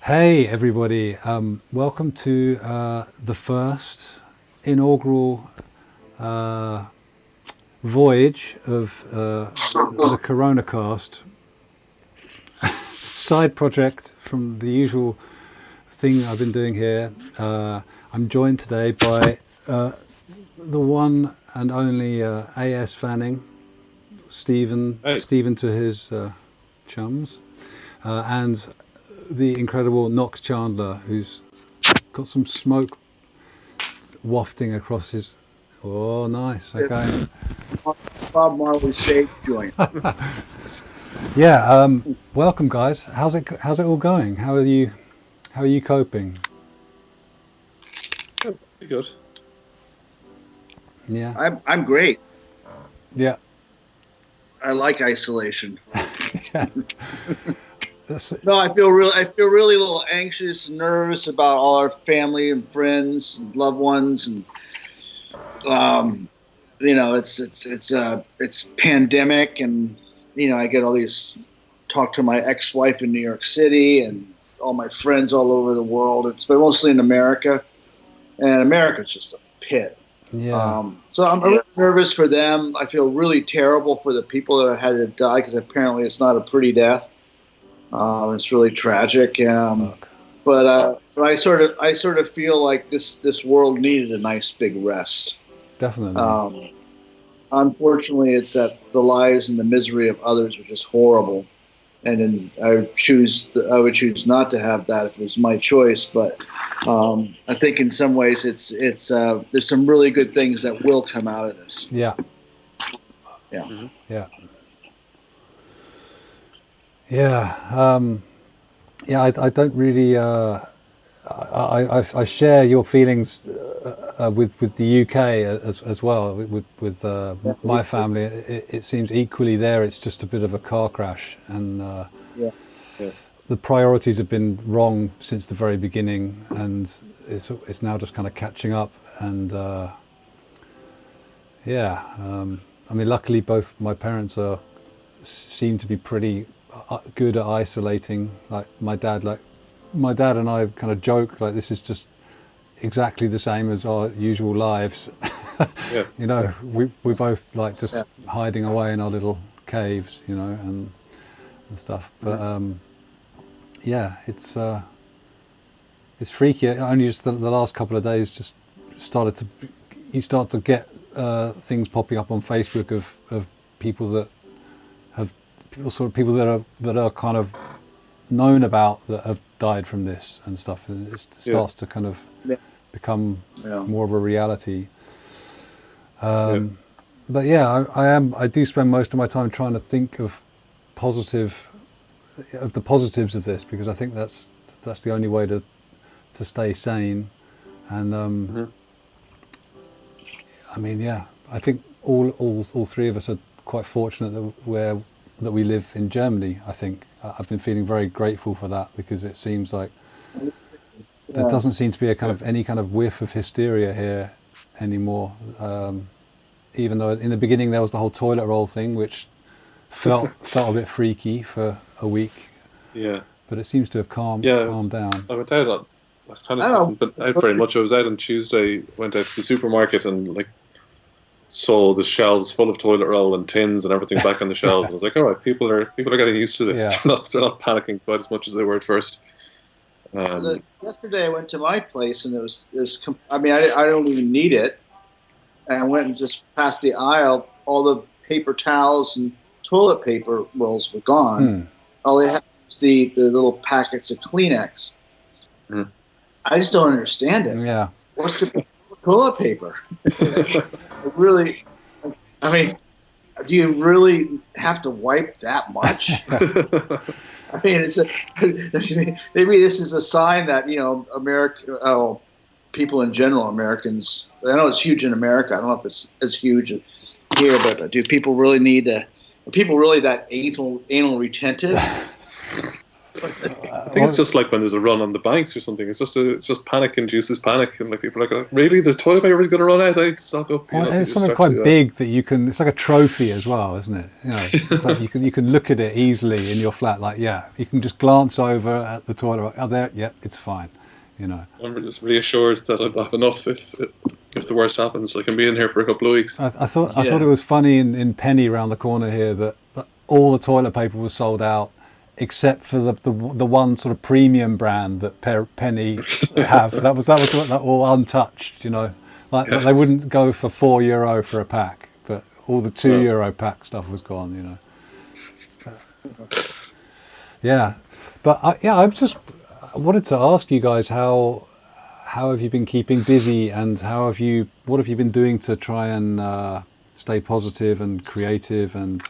Hey everybody, welcome to the first inaugural voyage of the Coronacast side project from the usual thing I've been doing here. I'm joined today by the one and only A.S. Fanning, Stephen Hey. to his chums, and the incredible Knox Chandler, who's got some smoke wafting across his. Oh, nice. Okay. Bob Marley shake joint. Yeah. Welcome, guys. How's it all going? How are you coping? Pretty good. Yeah. I'm great. Yeah. I like isolation. Yeah. No, I feel really a little anxious, nervous about all our family and friends, and loved ones, and it's pandemic, and I get all these talk to my ex-wife in New York City and all my friends all over the world. It's been mostly in America, and America's just a pit. Yeah. So I'm really nervous for them. I feel really terrible for the people that have had to die because apparently it's not a pretty death. It's really tragic. But I sort of feel like this world needed a nice big rest. Definitely. Unfortunately, it's that the lives and the misery of others are just horrible, and then I would choose not to have that if it was my choice. But I think in some ways it's there's some really good things that will come out of this. Yeah. Yeah. Mm-hmm. Yeah. Yeah. I don't really. I share your feelings with the UK as well. With my family, it seems equally there. It's just a bit of a car crash, and the priorities have been wrong since the very beginning, and it's now just kind of catching up. And I mean, luckily both my parents seem to be pretty good at isolating. Like my dad and I kind of joke like this is just exactly the same as our usual lives. Yeah. We both like just hiding away in our little caves, and stuff. But it's freaky. Only just the last couple of days just you start to get things popping up on Facebook of people that are kind of known about that have died from this and stuff, and it starts to kind of become more of a reality. But I do spend most of my time trying to think of the positives of this, because I think that's the only way to stay sane. And I mean, I think all three of us are quite fortunate that we live in Germany. I think I've been feeling very grateful for that, because it seems like there doesn't seem to be any kind of whiff of hysteria here anymore. Even though in the beginning there was the whole toilet roll thing, which felt a bit freaky for a week. Yeah. But it seems to have calmed down. I went out I kind of haven't been out very much. I was out on Tuesday, went out to the supermarket and saw the shelves full of toilet roll and tins and everything back on the shelves. I was like, all right, people are getting used to this. Yeah. They're not panicking quite as much as they were at first. Yesterday I went to my place and it was I mean, I don't even need it. And I went and just past the aisle, all the paper towels and toilet paper rolls were gone. All they had was the little packets of Kleenex. I just don't understand it. Yeah. What's the toilet paper? Really, I mean, do you really have to wipe that much? I mean, maybe this is a sign that people in general, Americans. I know it's huge in America. I don't know if it's as huge here, but do people really need to? Are people really that anal retentive? I think it's just like when there's a run on the banks or something. It's just panic induces panic, and like people are like, oh, really, the toilet paper is going to run out. I need to stock up. Well, it's something quite big that you can. It's like a trophy as well, isn't it? You know, it's like you can look at it easily in your flat. Like, yeah, you can just glance over at the toilet. Oh, there, yeah, it's fine. You know, I'm just reassured that I have enough if the worst happens. I can be in here for a couple of weeks. I thought it was funny in Penny around the corner here that all the toilet paper was sold out, except for the one sort of premium brand that Penny have. that was all untouched. You know, like they wouldn't go for €4 for a pack, but all the €2 pack stuff was gone. You know. Yeah, but I wanted to ask you guys how have you been keeping busy, and what have you been doing to try and stay positive and creative, and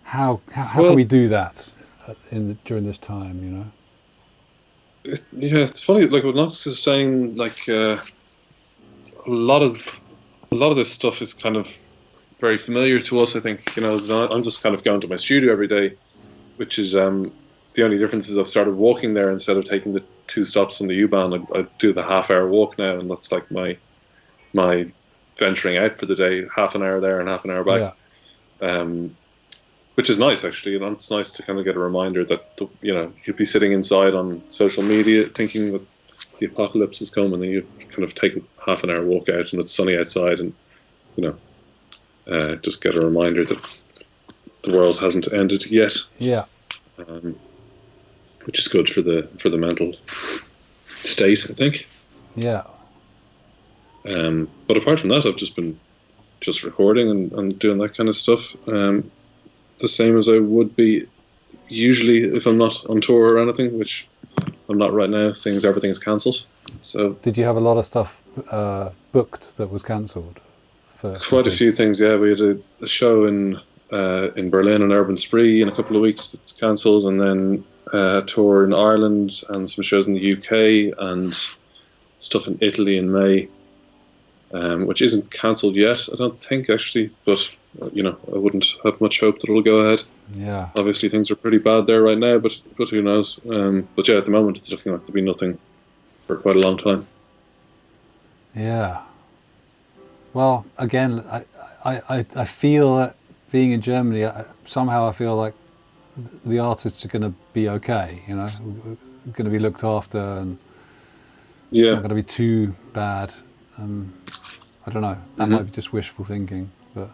how can we do that during this time, you know? Yeah, it's funny. Like what Knox is saying, like a lot of this stuff is kind of very familiar to us. I think, you know, I'm just kind of going to my studio every day, which is the only difference is I've started walking there instead of taking the 2 stops on the U-Bahn. I do the half-hour walk now, and that's like my venturing out for the day. Half an hour there and half an hour back. Yeah. Which is nice, actually. And it's nice to kind of get a reminder that, you know, you'd be sitting inside on social media thinking that the apocalypse is coming, and then you kind of take a half an hour walk out and it's sunny outside, and, you know, just get a reminder that the world hasn't ended yet. Yeah. Which is good for the mental state, I think. Yeah. But apart from that, I've just been recording and doing that kind of stuff. The same as I would be usually if I'm not on tour or anything, which I'm not right now, seeing as everything is cancelled. So, did you have a lot of stuff booked that was cancelled? Quite a few things, yeah. We had a show in Berlin on Urban Spree in a couple of weeks that's cancelled, and then a tour in Ireland and some shows in the UK and stuff in Italy in May, which isn't cancelled yet, I don't think, actually, but you know, I wouldn't have much hope that it'll go ahead. Yeah. Obviously things are pretty bad there right now, but who knows? But yeah, at the moment it's looking like there'll be nothing for quite a long time. Yeah. Well, again, I feel that being in Germany, somehow I feel like the artists are going to be okay, you know, going to be looked after, and it's not going to be too bad. I don't know. That might be just wishful thinking, but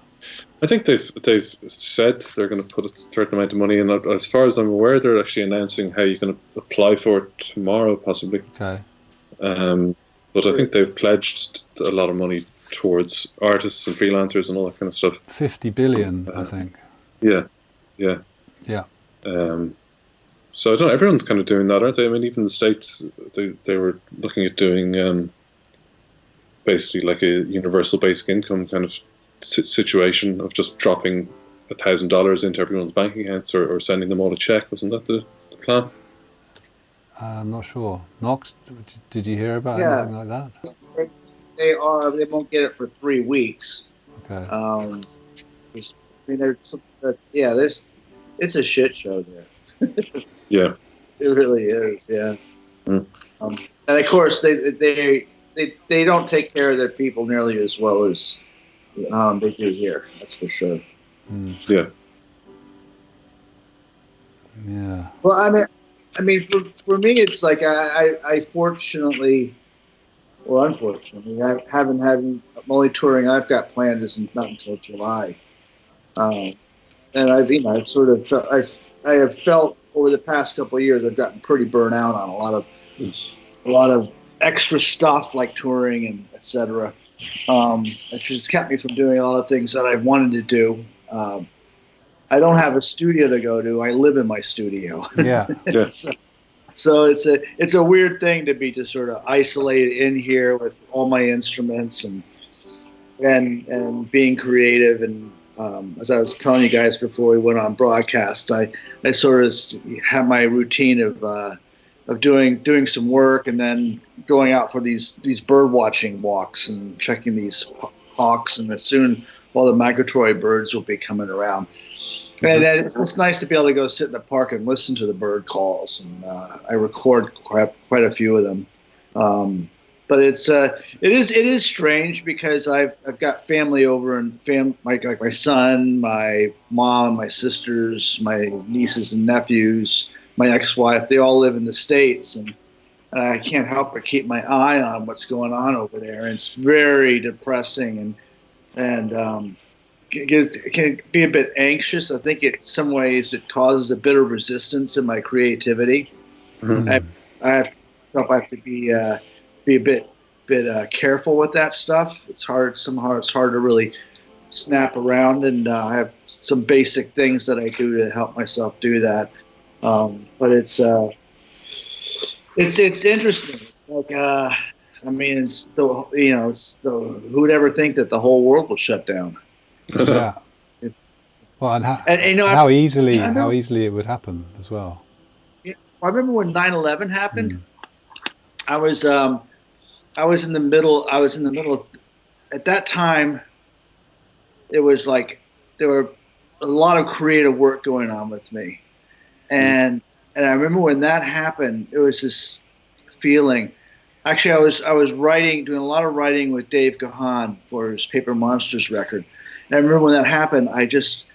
I think they've said they're going to put a certain amount of money in. As far as I'm aware, they're actually announcing how you can apply for it tomorrow, possibly. Okay. But I think they've pledged a lot of money towards artists and freelancers and all that kind of stuff. 50 billion, I think. Yeah. So I don't know, everyone's kind of doing that, aren't they? I mean, even the States, they were looking at doing basically like a universal basic income kind of situation of just dropping $1,000 into everyone's bank accounts or sending them all a check. Wasn't that the plan? I'm not sure. Knox, did you hear about anything like that? They won't get it for 3 weeks. Okay. I mean, it's a shit show there. Yeah. It really is, yeah. Mm. And of course, they don't take care of their people nearly as well as they do here. That's for sure. Mm. Yeah. Yeah. Well, I mean, for me, it's like I fortunately, or unfortunately, I haven't had the only touring I've got planned isn't not until July, and I've sort of I have felt over the past couple of years I've gotten pretty burnt out on a lot of extra stuff like touring and etc. It just kept me from doing all the things that I wanted to do. I don't have a studio to go to. I live in my studio. Yeah. Yeah. So it's a weird thing to be just sort of isolated in here with all my instruments and being creative. And as I was telling you guys before we went on broadcast, I sort of have my routine of doing some work and then going out for these bird watching walks and checking these hawks, and soon all the migratory birds will be coming around. And it's nice to be able to go sit in the park and listen to the bird calls, and I record quite a few of them. But it is strange because I've got family over and like my son, my mom, my sisters, my nieces and nephews, my ex-wife. They all live in the States, and I can't help but keep my eye on what's going on over there. And it's very depressing and it can be a bit anxious. I think in some ways it causes a bit of resistance in my creativity. Mm-hmm. I have to be a bit careful with that stuff. It's hard. Somehow it's hard to really snap around, and I have some basic things that I do to help myself do that. But it's interesting. Like I mean, who'd ever think that the whole world would shut down? Yeah. Well, and how easily it would happen as well. Yeah, I remember when 9/11 happened. I was in the middle. At that time, it was like there were a lot of creative work going on with me, and I remember when that happened, it was this feeling. Actually, I was doing a lot of writing with Dave Gahan for his Paper Monsters record. And I remember when that happened, I just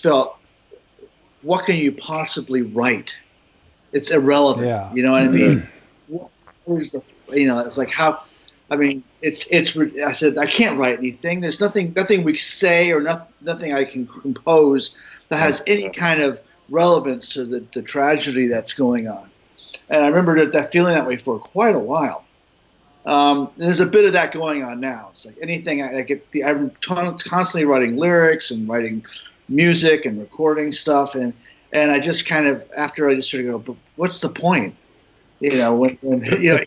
felt, what can you possibly write? It's irrelevant. Yeah. You know what I mean? It's like how, I mean, I said, I can't write anything. There's nothing we say or nothing I can compose that has any kind of relevance to the tragedy that's going on. And I remember that feeling that way for quite a while. There's a bit of that going on now. It's like anything I'm constantly writing lyrics and writing music and recording stuff, and I just kind of after I just sort of go, but what's the point? You know, when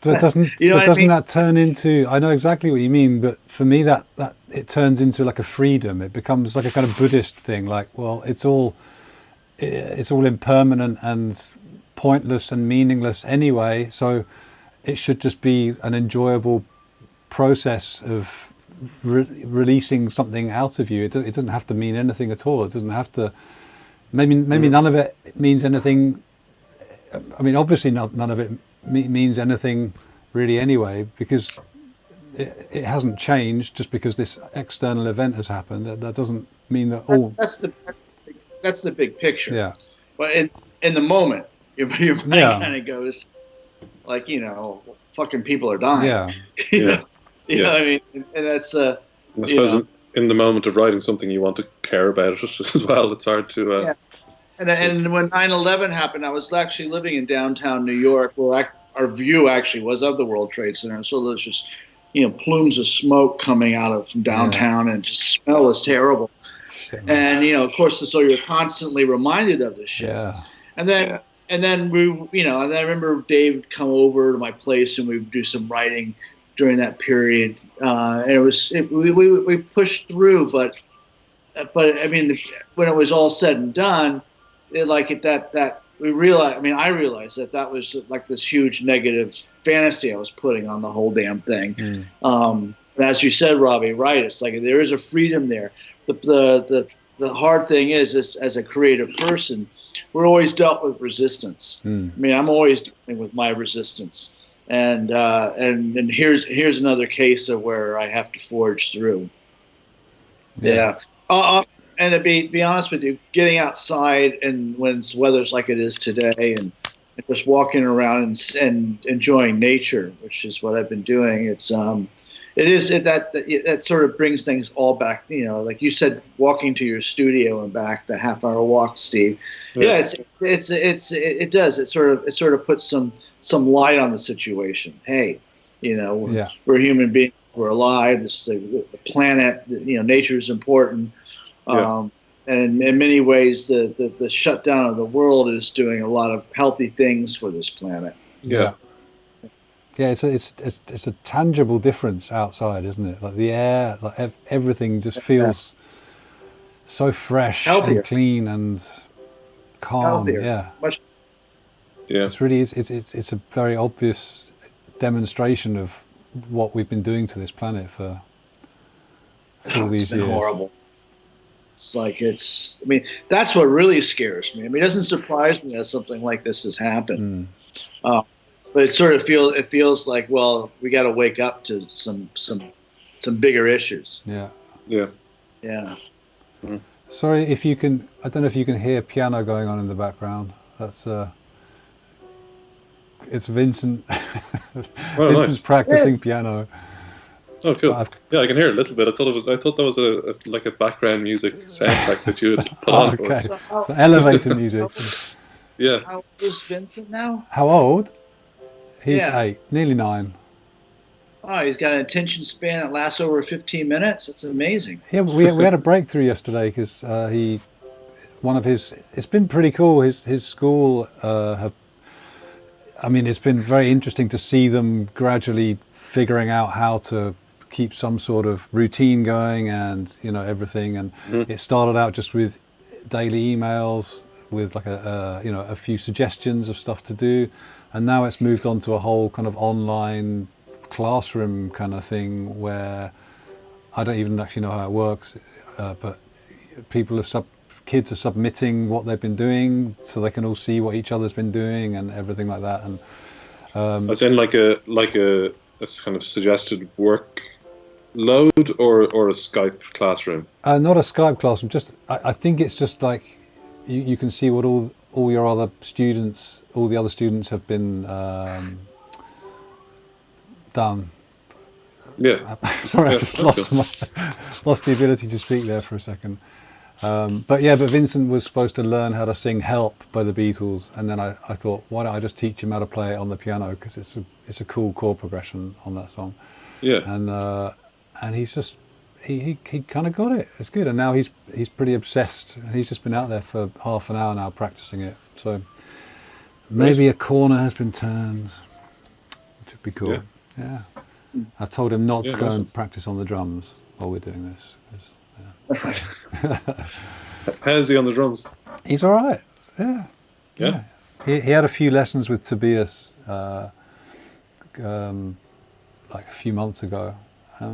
but doesn't that turn into? I know exactly what you mean, but for me that it turns into like a freedom. It becomes like a kind of Buddhist thing. Like, well, it's all impermanent and pointless and meaningless anyway, so it should just be an enjoyable process of releasing something out of you. It doesn't have to mean anything at all. It doesn't have to. Maybe none of it means anything. I mean, obviously none of it means anything really anyway, because it hasn't changed just because this external event has happened. That doesn't mean that all. That's the big picture. Yeah. But in the moment, your mind kind of goes like, fucking people are dying. Yeah. You know what I mean? And that's I suppose in the moment of writing something, you want to care about it as well. It's hard to. Yeah. And when 9/11 happened, I was actually living in downtown New York, where our view actually was of the World Trade Center. So there's just, plumes of smoke coming out from downtown, and just smell was terrible. And of course, so you're constantly reminded of this shit. Yeah. And then we, and I remember Dave would come over to my place and we would do some writing during that period. And we pushed through, but I mean, when it was all said and done, I realized that was like this huge negative fantasy I was putting on the whole damn thing. And as you said, Robbie, right? It's like there is a freedom there. The hard thing is, as a creative person, we're always dealt with resistance. I mean, I'm always dealing with my resistance, and here's another case of where I have to forge through. Yeah. And to be honest with you, getting outside and when weather's like it is today, and just walking around and enjoying nature, which is what I've been doing. That sort of brings things all back. Like you said, walking to your studio and back, the half-hour walk, Steve. Yeah, it does. It sort of puts some light on the situation. Hey, we're human beings. We're alive. This is the planet. Nature is important. And in many ways, the shutdown of the world is doing a lot of healthy things for this planet. Yeah. Yeah, it's a tangible difference outside, isn't it? Like the air, like everything just feels so fresh, healthier, and clean, and calm. Healthier. Yeah. It's really it's a very obvious demonstration of what we've been doing to this planet for all these years. Horrible. It's like I mean, that's what really scares me. I mean, it doesn't surprise me that something like this has happened. But it feels like, well, we got to wake up to some bigger issues. Yeah. Yeah. Yeah. Mm. Sorry if you can. I don't know if you can hear piano going on in the background. That's it's Vincent. Oh, Vincent's nice. practicing piano. Oh, cool. Yeah, I can hear a little bit. I thought that was like a background music soundtrack that you had put on for us. So elevator music. Yeah. How old is Vincent now? How old? He's 8, nearly 9. Oh, he's got an attention span that lasts over 15 minutes. That's amazing. Yeah, we had a breakthrough yesterday because it's been pretty cool. His school it's been very interesting to see them gradually figuring out how to keep some sort of routine going and everything. And it started out just with daily emails with like a few suggestions of stuff to do, and now it's moved on to a whole kind of online classroom kind of thing where I don't even actually know how it works, but kids are submitting what they've been doing so they can all see what each other's been doing and everything like that. And as in like a kind of suggested work load or a Skype classroom? Not a Skype classroom. I think it's just like you can see what all your other students, all the other students have been done. Yeah. Sorry, I just lost the ability to speak there for a second. But Vincent was supposed to learn how to sing "Help" by the Beatles, and then I thought, why don't I just teach him how to play it on the piano, because it's a cool chord progression on that song. Yeah. And he's just he kind of got it. It's good, and now he's pretty obsessed. He's just been out there for half an hour now practicing it. So maybe a corner has been turned, which would be cool. Yeah. I told him not to go and practice on the drums while we're doing this. How's he on the drums? He's all right. Yeah. He had a few lessons with Tobias like a few months ago. I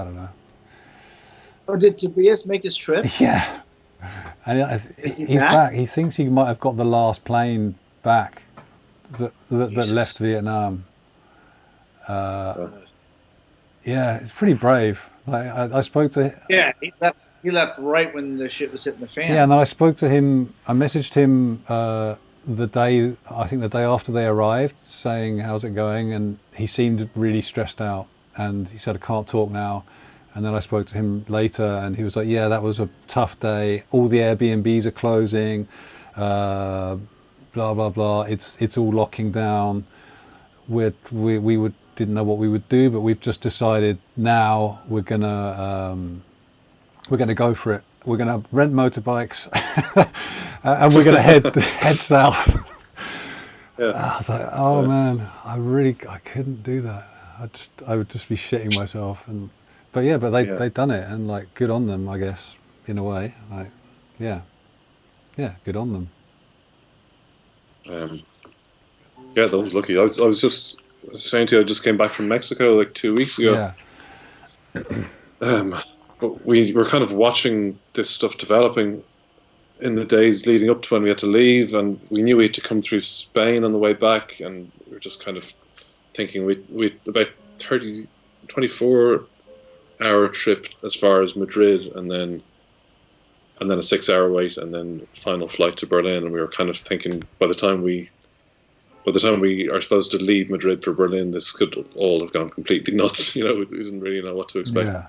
don't know. Oh, did Tobias make his trip? Yeah. And Is he he's back? back. He thinks he might have got the last plane back that left Vietnam. Yeah, it's pretty brave. Like I spoke to him. Yeah, he left right when the shit was hitting the fan. Yeah, and then I spoke to him. I messaged him the day after they arrived, saying how's it going, and he seemed really stressed out. And he said, I can't talk now. And then I spoke to him later, and he was like, yeah, that was a tough day. All the Airbnbs are closing. Blah blah blah. It's all locking down. We didn't know what we would do, but we've just decided now we're gonna go for it. We're gonna rent motorbikes and we're gonna head south. Yeah. I was like, oh man, I couldn't do that. I would just be shitting myself. But they've done it, and like good on them, I guess, in a way. Like, yeah, good on them. That was lucky. I was just saying to you, I just came back from Mexico like 2 weeks ago. Yeah. But we were kind of watching this stuff developing in the days leading up to when we had to leave, and we knew we had to come through Spain on the way back, and we were just kind of thinking we about 24-hour trip as far as Madrid, and then a 6-hour wait, and then final flight to Berlin. And we were kind of thinking by the time we are supposed to leave Madrid for Berlin, this could all have gone completely nuts. We didn't really know what to expect. Yeah.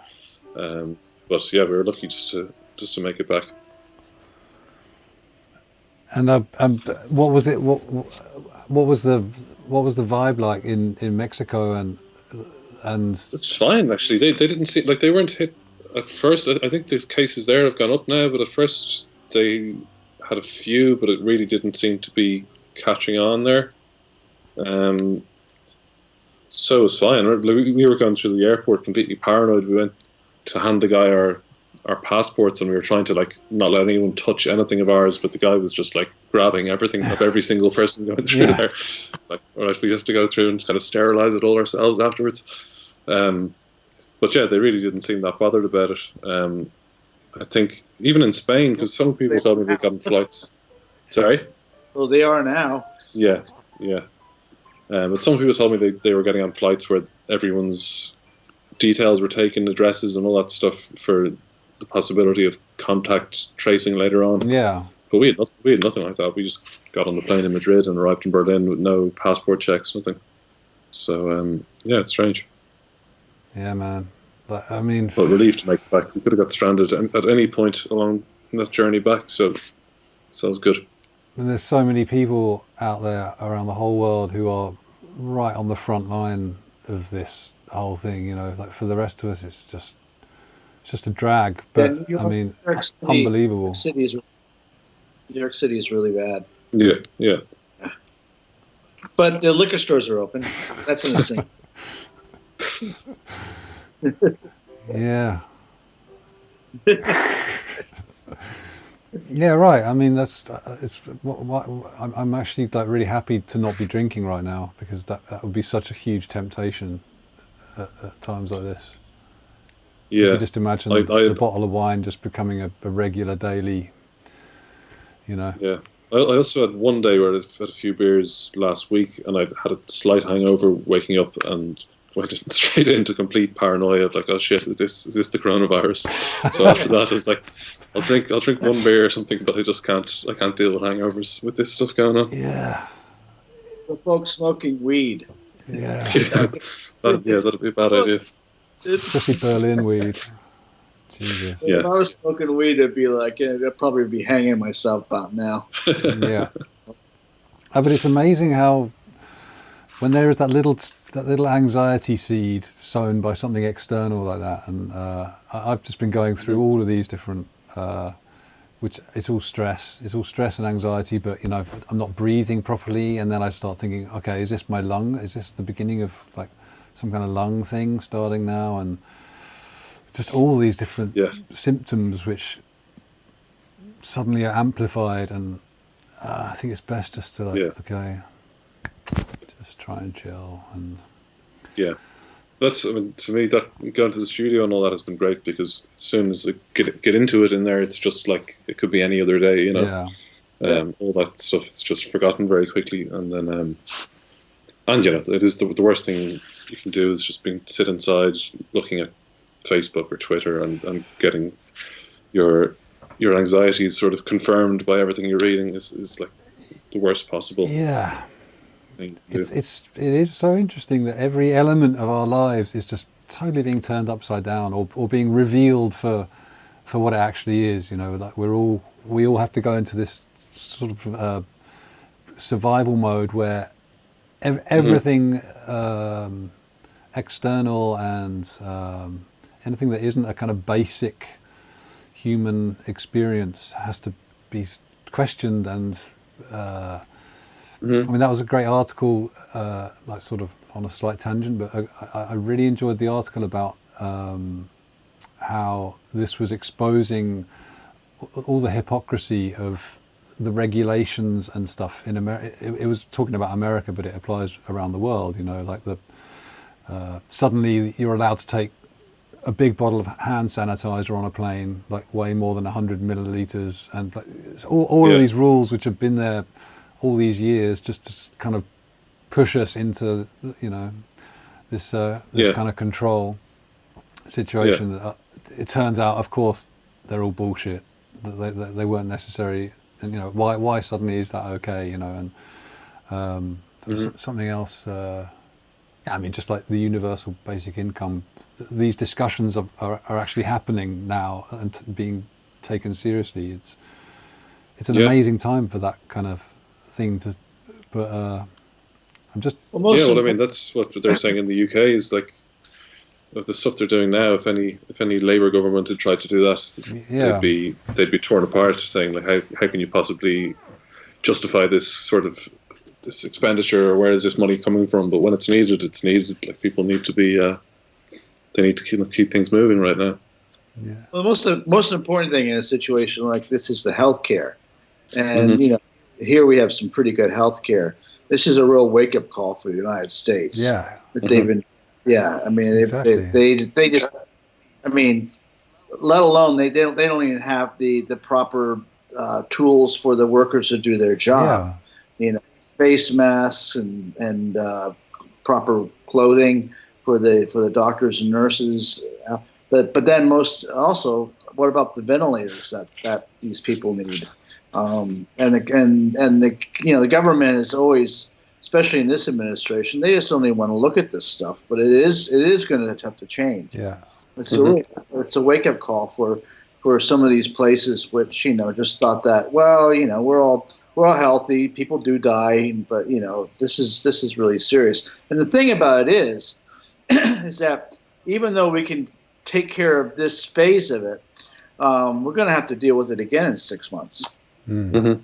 But yeah, we were lucky just to make it back. And what was it? What was the vibe like in Mexico and? It's fine actually. They didn't seem like they weren't hit at first. I think the cases there have gone up now, but at first they had a few, but it really didn't seem to be catching on there. So it's fine. We were going through the airport completely paranoid. We went to hand the guy our passports, and we were trying to like not let anyone touch anything of ours, but the guy was just like grabbing everything of every single person going through there. Like, all right, we have to go through and kind of sterilize it all ourselves afterwards. But yeah, they really didn't seem that bothered about it. I think even in Spain, because some people told me they got on flights. Sorry? Well, they are now. Yeah. But some people told me they were getting on flights where everyone's details were taken, addresses and all that stuff for the possibility of contact tracing later on. Yeah. But we had nothing like that. We just got on the plane in Madrid and arrived in Berlin with no passport checks, nothing. So, yeah, it's strange. Yeah, man. But relieved to make it back. We could have got stranded at any point along that journey back, so it was good. And there's so many people out there around the whole world who are right on the front line of this whole thing, you know. Like for the rest of us, it's just a drag. But unbelievable. New York City is really bad. Yeah. But the liquor stores are open. That's insane. Yeah. Yeah, right. I mean, I'm actually like really happy to not be drinking right now, because that would be such a huge temptation at times like this. Yeah. You can just imagine the bottle of wine just becoming a regular daily, you know. Yeah. I also had one day where I had a few beers last week, and I had a slight hangover waking up, and went straight into complete paranoia of like, oh shit, is this the coronavirus? So after that, I was like, I'll drink one beer or something, but I can't deal with hangovers with this stuff going on. Yeah. The folks smoking weed. Yeah. That'd be a bad idea. Especially Berlin weed. Jesus. Yeah. If I was smoking weed, it'd be like, I'd probably be hanging myself out now. Yeah. But it's amazing how when there is that little anxiety seed sown by something external like that, and I've just been going through all of these different, which it's all stress and anxiety, but you know, I'm not breathing properly, and then I start thinking, okay, is this my lung? Is this the beginning of like some kind of lung thing starting now? And just all these different symptoms which suddenly are amplified, and I think it's best just to okay, just try and chill. And that's, I mean, to me, that going to the studio and all that has been great, because as soon as I get into it in there, it's just like it could be any other day, you know. All that stuff is just forgotten very quickly, and then and you know, it is the worst thing you can do is just sit inside looking at Facebook or Twitter and getting your anxieties sort of confirmed by everything you're reading is like the worst possible. Yeah. It is so interesting that every element of our lives is just totally being turned upside down, or being revealed for what it actually is. You know, like we all have to go into this sort of survival mode where everything external and anything that isn't a kind of basic human experience has to be questioned. And I mean, that was a great article, like sort of on a slight tangent, but I really enjoyed the article about how this was exposing all the hypocrisy of the regulations and stuff in America. It was talking about America, but it applies around the world, you know, like suddenly you're allowed to take a big bottle of hand sanitizer on a plane, like way more than 100 milliliters, and like, all of these rules which have been there all these years just to kind of push us into, you know, this kind of control situation. That it turns out, of course, they're all bullshit. They weren't necessary, and you know, why suddenly is that okay? You know, and something else. I mean, just like the universal basic income, these discussions are actually happening now and being taken seriously. It's an amazing time for that kind of thing but I'm just... I mean, that's what they're saying in the UK is like, of the stuff they're doing now, if any Labour government had tried to do that, they'd be torn apart, saying like, how can you possibly justify this sort of this expenditure, or where is this money coming from? But when it's needed. Like, people need to be they need to keep things moving right now. Yeah. Well, the most important thing in a situation like this is the healthcare, and you know, here we have some pretty good healthcare. This is a real wake up call for the United States. Yeah, they've been. Yeah, I mean, they just. I mean, let alone they don't even have the proper tools for the workers to do their job. You know, face masks and proper clothing for the doctors and nurses. But then most also, what about the ventilators that these people need? And the the government is always, especially in this administration, they just don't even want to look at this stuff. But it is going to have to change. Yeah, it's a wake up call for some of these places which just thought that, well, we're all healthy, people do die, but this is really serious. And the thing about it is that even though we can take care of this phase of it, we're going to have to deal with it again in 6 months. Mm-hmm.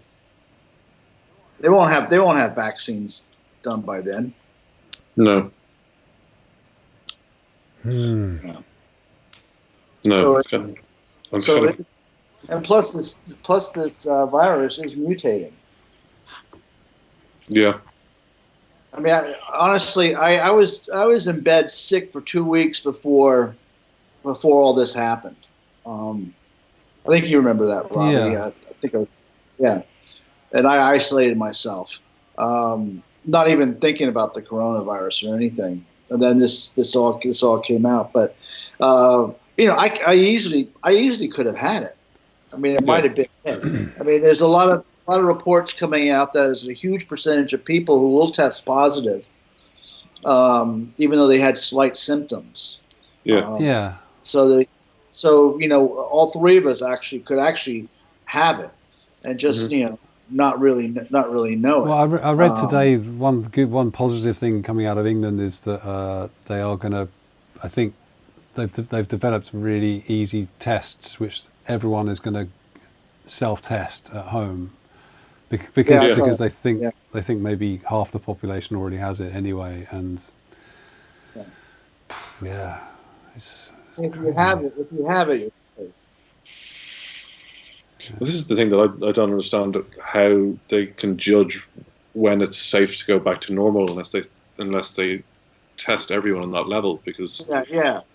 They won't have vaccines done by then. No. No. No. And plus this virus is mutating. Yeah. I mean, honestly, I was in bed sick for 2 weeks before all this happened. I think you remember that, Robbie. Yeah. I think and I isolated myself, not even thinking about the coronavirus or anything. And then this all came out. But I easily could have had it. I mean, it might have been it. I mean, there's a lot of reports coming out that there's a huge percentage of people who will test positive, even though they had slight symptoms. Yeah. So all three of us could have it, and just not really know it. Well, I read today one positive thing coming out of England is that they are going to, I think they've developed really easy tests which everyone is going to self-test at home because they think maybe half the population already has it anyway, and it's if you have it, you're safe. Well, this is the thing that I don't understand, how they can judge when it's safe to go back to normal unless they test everyone on that level, because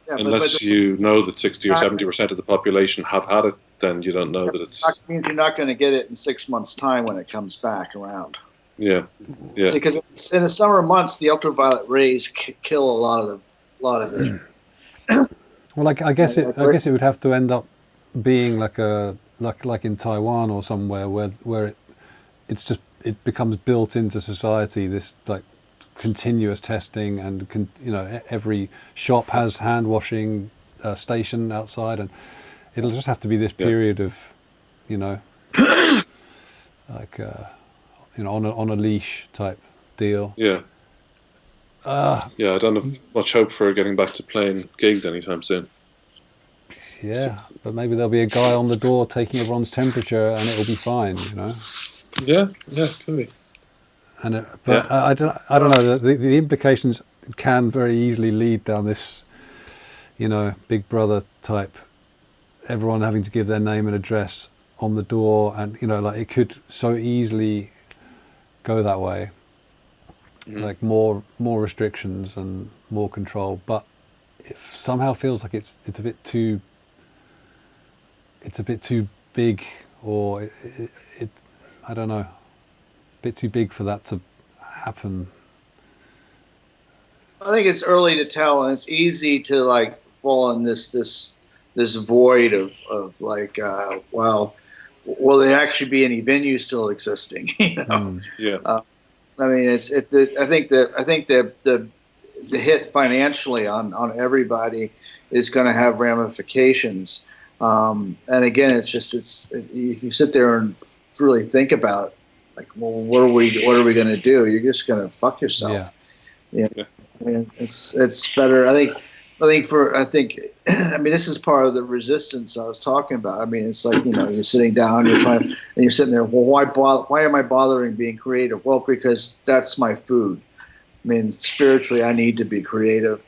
unless you know that 60 or 70% of the population have had it, then you don't know that it's... That means you're not going to get it in 6 months' time when it comes back around. Yeah. Because in the summer months, the ultraviolet rays kill a lot of it. Well, I guess it would have to end up being like in Taiwan or somewhere where it becomes built into society, this like continuous testing, and every shop has hand washing station outside, and it'll just have to be this period of like on a leash type deal. I don't have much hope for getting back to playing gigs anytime soon. Yeah, but maybe there'll be a guy on the door taking everyone's temperature, and it'll be fine, Yeah, could be. And I don't know. The implications can very easily lead down this, Big Brother type. Everyone having to give their name and address on the door, and it could so easily go that way. Like more restrictions and more control, but it somehow feels like it's a bit too. It's a bit too big, or it I don't know, a bit too big for that to happen. I think it's early to tell, and it's easy to fall in this void of will there actually be any venues still existing? I mean, I think the hit financially on everybody is going to have ramifications. And again, if you sit there and really think about what are we going to do? You're just going to fuck yourself. I mean, it's better. I mean, this is part of the resistance I was talking about. I mean, it's like, you're sitting down, and you're sitting there. Well, why am I bothering being creative? Well, because that's my food. I mean, spiritually, I need to be creative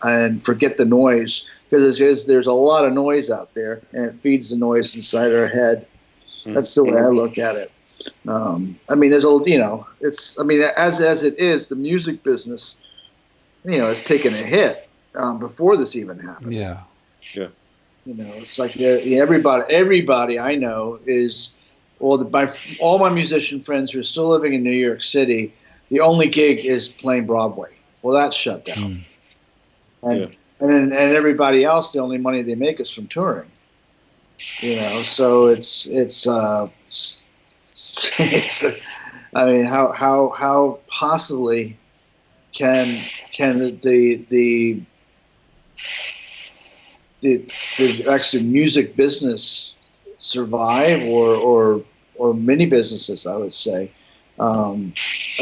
and forget the noise, because there's a lot of noise out there, and it feeds the noise inside our head. That's the way I look at it. I mean, as it is, the music business, it's taken a hit before this even happened. Yeah. You know, it's like everybody I know is, all my musician friends who are still living in New York City, the only gig is playing Broadway. Well, that's shut down. And and everybody else, the only money they make is from touring. You know, so it's I mean, how possibly can the actually music business survive, or many businesses, I would say. I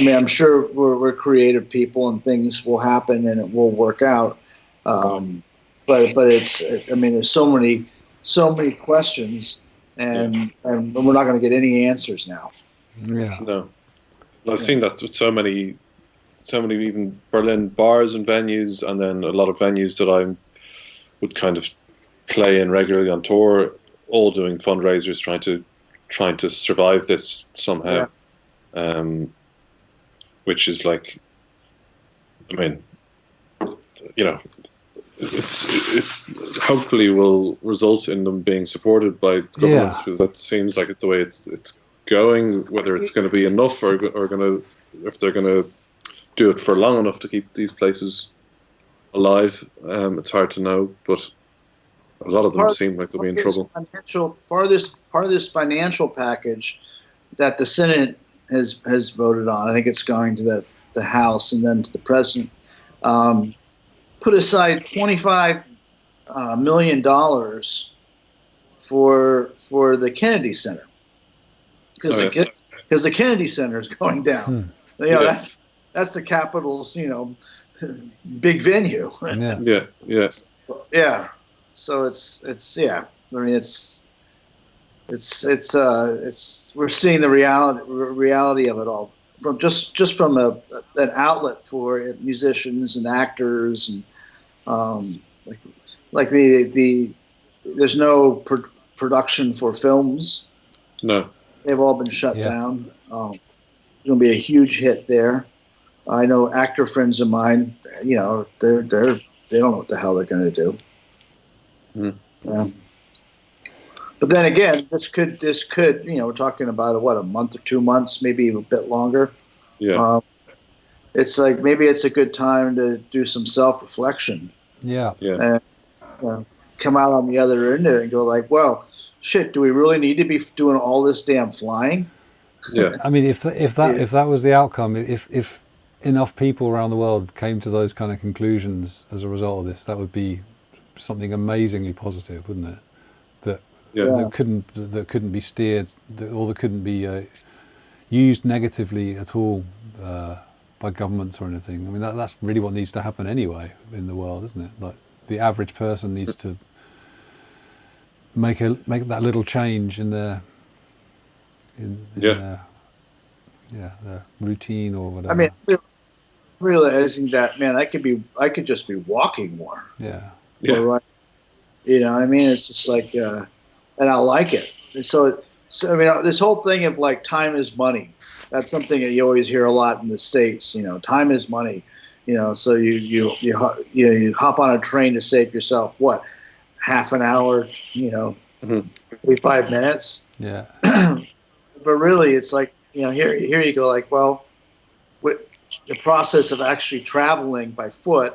mean, I'm sure we're creative people and things will happen and it will work out. But I mean, there's so many questions, and we're not going to get any answers now. Yeah. No. I've seen that with so many even Berlin bars and venues, and then a lot of venues that I would kind of play in regularly on tour, all doing fundraisers, trying to survive this somehow. Which is like, I mean, you know, it's hopefully will result in them being supported by governments, because that seems like it's the way it's going. Whether it's going to be enough, or if they're going to do it for long enough to keep these places alive, it's hard to know. But a lot of them seem like they'll be in trouble. Part of this financial package that the Senate has voted on, I think it's going to the House and then to the President, put aside $25 million for the Kennedy Center, because the Kennedy Center is going down. You know, that's the Capitol's, you know, big venue. Yeah. So it's I mean, it's we're seeing the reality of it all from just from an outlet for musicians and actors, and like the there's no production for films. No, they've all been shut down. There's going to be a huge hit there. I know actor friends of mine, you know, they don't know what the hell they're going to do. Yeah. But then again, this could, you know, we're talking about a month or 2 months, maybe a bit longer. Yeah. It's like maybe it's a good time to do some self-reflection. Yeah. And come out on the other end of it and go like, well, shit, do we really need to be doing all this damn flying? Yeah. I mean, if that was the outcome, if enough people around the world came to those kind of conclusions as a result of this, that would be something amazingly positive, wouldn't it? That couldn't be steered, or that couldn't be used negatively at all by governments or anything. I mean, that's really what needs to happen anyway in the world, isn't it? Like the average person needs to make that little change in their their routine or whatever. I mean, realizing that, man, I could just be walking more. Yeah. Right. You know what I mean? It's just like, and I like it. And so I mean, this whole thing of like time is money. That's something that you always hear a lot in the States. You know, time is money. You know, so you hop on a train to save yourself what, half an hour? You know, 45 minutes. Yeah. But really, it's like, you know, here you go. Like, well, with the process of actually traveling by foot,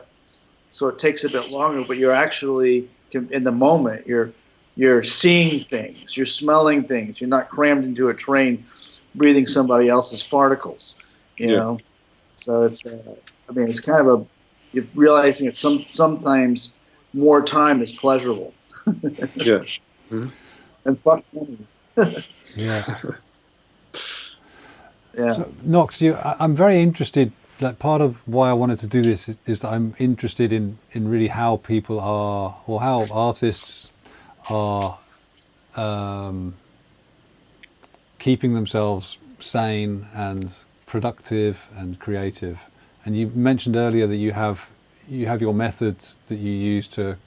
so it takes a bit longer. But you're actually in the moment. You're seeing things. You're smelling things. You're not crammed into a train, breathing somebody else's particles. You know. So it's. I mean, it's kind of you're realizing that sometimes more time is pleasurable. Yeah. And fuck money. Yeah. Yeah. So, Knox, I'm very interested. Like, part of why I wanted to do this is that I'm interested in really how people are, or how artists are keeping themselves sane and productive and creative. And you mentioned earlier that you have your methods that you use to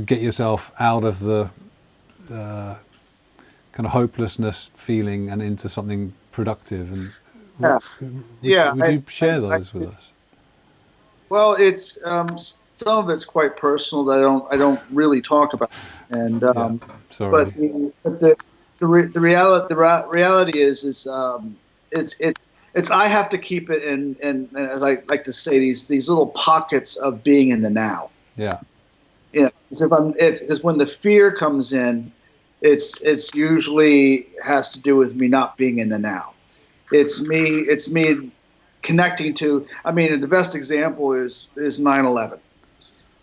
get yourself out of the kind of hopelessness feeling and into something productive. And would you share those with us? Well, it's some of it's quite personal that I don't really talk about. And sorry. But the reality is it's I have to keep it in as I like to say, these little pockets of being in the now. Yeah. Yeah. Because when the fear comes in, it's usually has to do with me not being in the now. It's me connecting to. I mean, the best example is 9/11.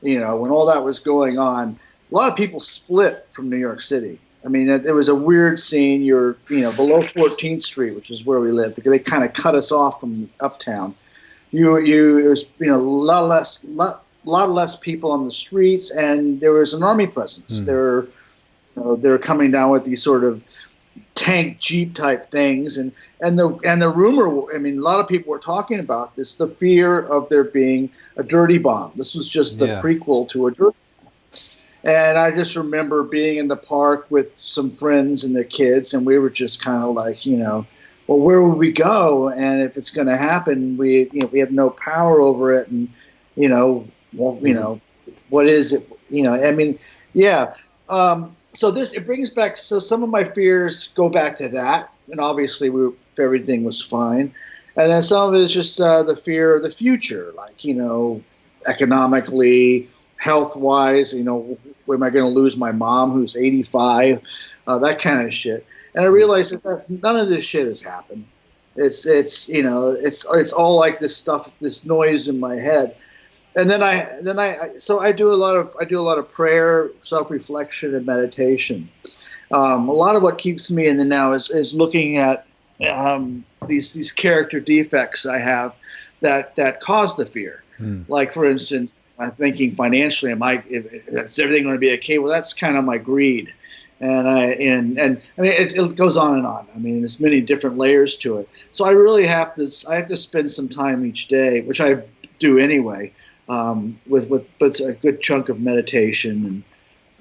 You know, when all that was going on, a lot of people split from New York City. I mean, it was a weird scene. You're, below 14th Street, which is where we live. They kind of cut us off from uptown. It was, a lot less people on the streets, and there was an army presence. They were coming down with these sort of tank jeep type things, and the rumor. I mean, a lot of people were talking about this. The fear of there being a dirty bomb. This was just the prequel to a dirty bomb. And I just remember being in the park with some friends and their kids, and we were just kind of like, well, where would we go? And if it's going to happen, we have no power over it, and what is it? I mean, yeah. So it brings back. So some of my fears go back to that, and obviously everything was fine, and then some of it is just the fear of the future, like economically, health-wise. Where am I going to lose my mom, who's 85? That kind of shit. And I realized that none of this shit has happened. It's all like this stuff, this noise in my head. And then I do a lot of prayer, self-reflection, and meditation. A lot of what keeps me in the now is looking at these character defects I have that cause the fear. Like, for instance, I'm thinking financially, is everything going to be okay? Well, that's kind of my greed, and I mean it goes on and on. I mean, there's many different layers to it. So I really have to spend some time each day, which I do anyway, with a good chunk of meditation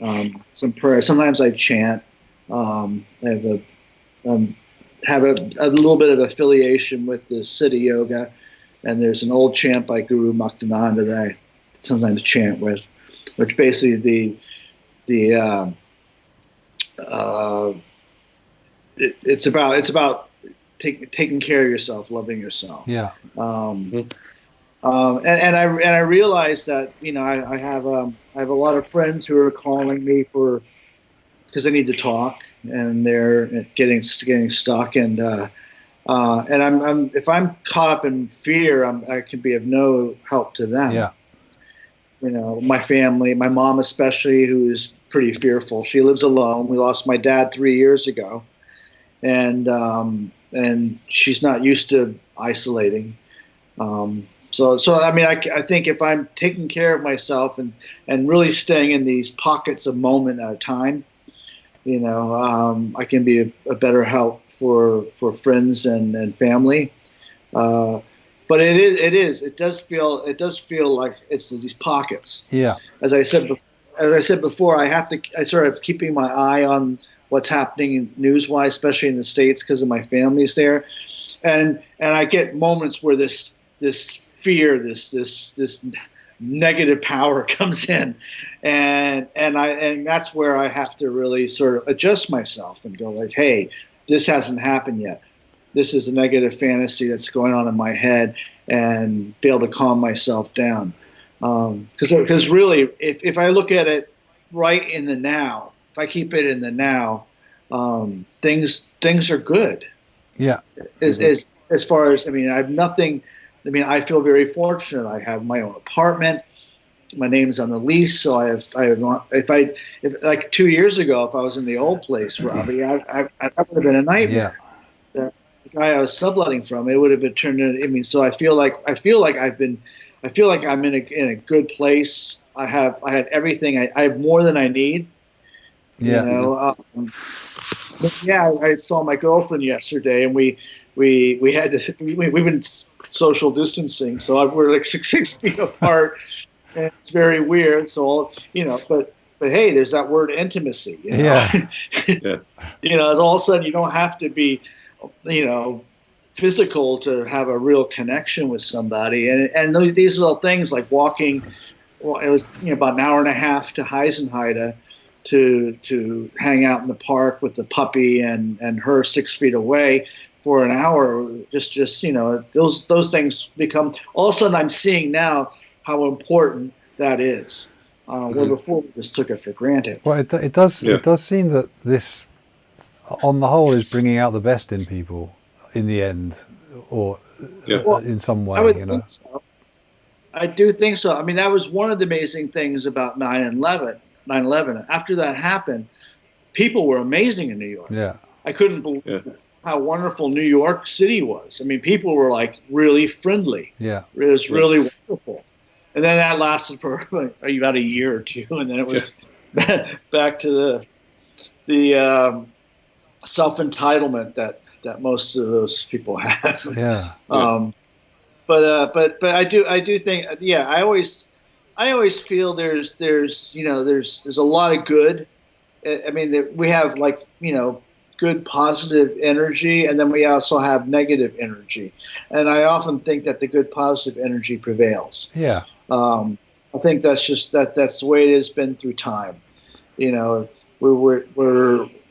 and some prayer. Sometimes I chant. I have a little bit of affiliation with the City Yoga, and there's an old chant by Guru Muktananda that I sometimes chant with, which basically it's about taking care of yourself, loving yourself. Yeah. And I realized that I have a lot of friends who are calling me because they need to talk, and they're getting stuck, and I'm if I'm caught up in fear, I can be of no help to them. Yeah. My family, my mom especially, who's pretty fearful. She lives alone. We lost my dad 3 years ago, and she's not used to isolating. So I mean, I think if I'm taking care of myself and really staying in these pockets of moment at a time, I can be a better help for friends and family. But it does feel like it's these pockets. Yeah. As I said before, I sort of keeping my eye on what's happening news-wise, especially in the States, because of my family's there, and I get moments where this fear, this negative power comes in, and that's where I have to really sort of adjust myself and go like, hey, this hasn't happened yet. This is a negative fantasy that's going on in my head, and be able to calm myself down. Because really, if I look at it right in the now, if I keep it in the now, things are good. Yeah. As far as, I mean, I have nothing. I mean, I feel very fortunate. I have my own apartment. My name's on the lease, so if like 2 years ago, if I was in the old place, Robbie, that would have been a nightmare. Yeah. The guy I was subletting from, it would have been turned into. I mean, so I feel like I'm in a good place. I had everything. I have more than I need. Yeah. I saw my girlfriend yesterday, and we've been social distancing, so we're like 6 feet apart, and it's very weird. So but hey, there's that word intimacy. Yeah. Yeah. All of a sudden you don't have to be, physical to have a real connection with somebody, and these little things like walking well, it was about an hour and a half to Heisenheide to hang out in the park with the puppy and her 6 feet away for an hour. Just those things become. All of a sudden, I'm seeing now how important that is. Where before we just took it for granted. Well, it does seem that this, on the whole, is bringing out the best in people in the end, or in some way. I would think so. I do think so. I mean, that was one of the amazing things about 9/11. 9/11. After that happened, people were amazing in New York. Yeah, I couldn't believe how wonderful New York City was. I mean, people were like really friendly. Yeah, it was really wonderful. And then that lasted for about a year or two, and then it was back to the self-entitlement that most of those people have. Yeah. But I do think I always feel there's a lot of good. I mean, we have good positive energy, and then we also have negative energy. And I often think that the good positive energy prevails. Yeah. I think that's the way it has been through time. We're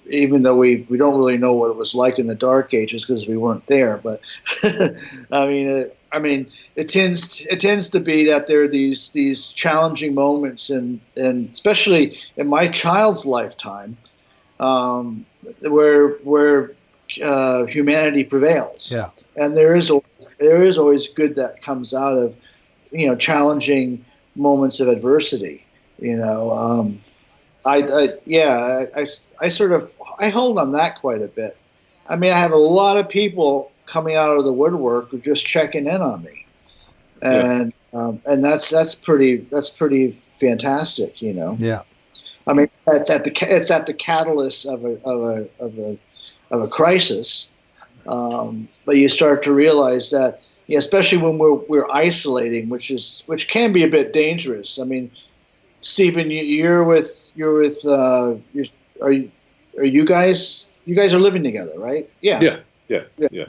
even though we don't really know what it was like in the Dark Ages because we weren't there, but I mean, it tends to be that there are these challenging moments, and especially in my child's lifetime, where humanity prevails. Yeah. And there is always good that comes out of challenging moments of adversity. I hold on that quite a bit. I mean, I have a lot of people coming out of the woodwork who are just checking in on me, and that's pretty fantastic. Yeah. I mean, it's at the catalyst of a crisis, but you start to realize that, especially when we're isolating, which can be a bit dangerous. I mean, Stephen, are you guys are living together, right? Yeah. Yeah. You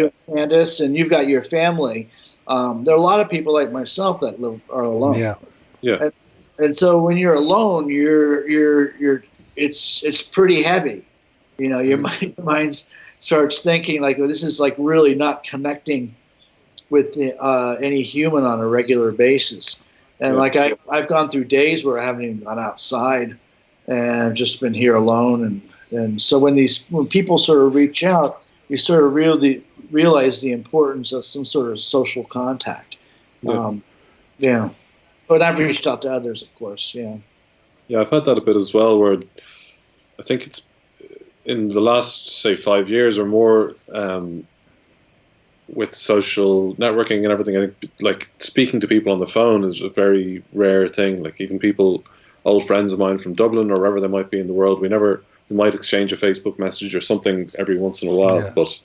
have Candace, and you've got your family. There are a lot of people like myself that are alone. Yeah. And so when you're alone, it's pretty heavy. Your mind starts thinking like, this is like really not connecting with any human on a regular basis. And like I've gone through days where I haven't even gone outside, and I've just been here alone. And so when people sort of reach out, you sort of really realize the importance of some sort of social contact. But I've reached out to others, of course. Yeah. Yeah, I've had that a bit as well, where I think it's in the last, say, 5 years or more, with social networking and everything, I think, like, speaking to people on the phone is a very rare thing. Like, even people, old friends of mine from Dublin or wherever they might be in the world, we might exchange a Facebook message or something every once in a while, but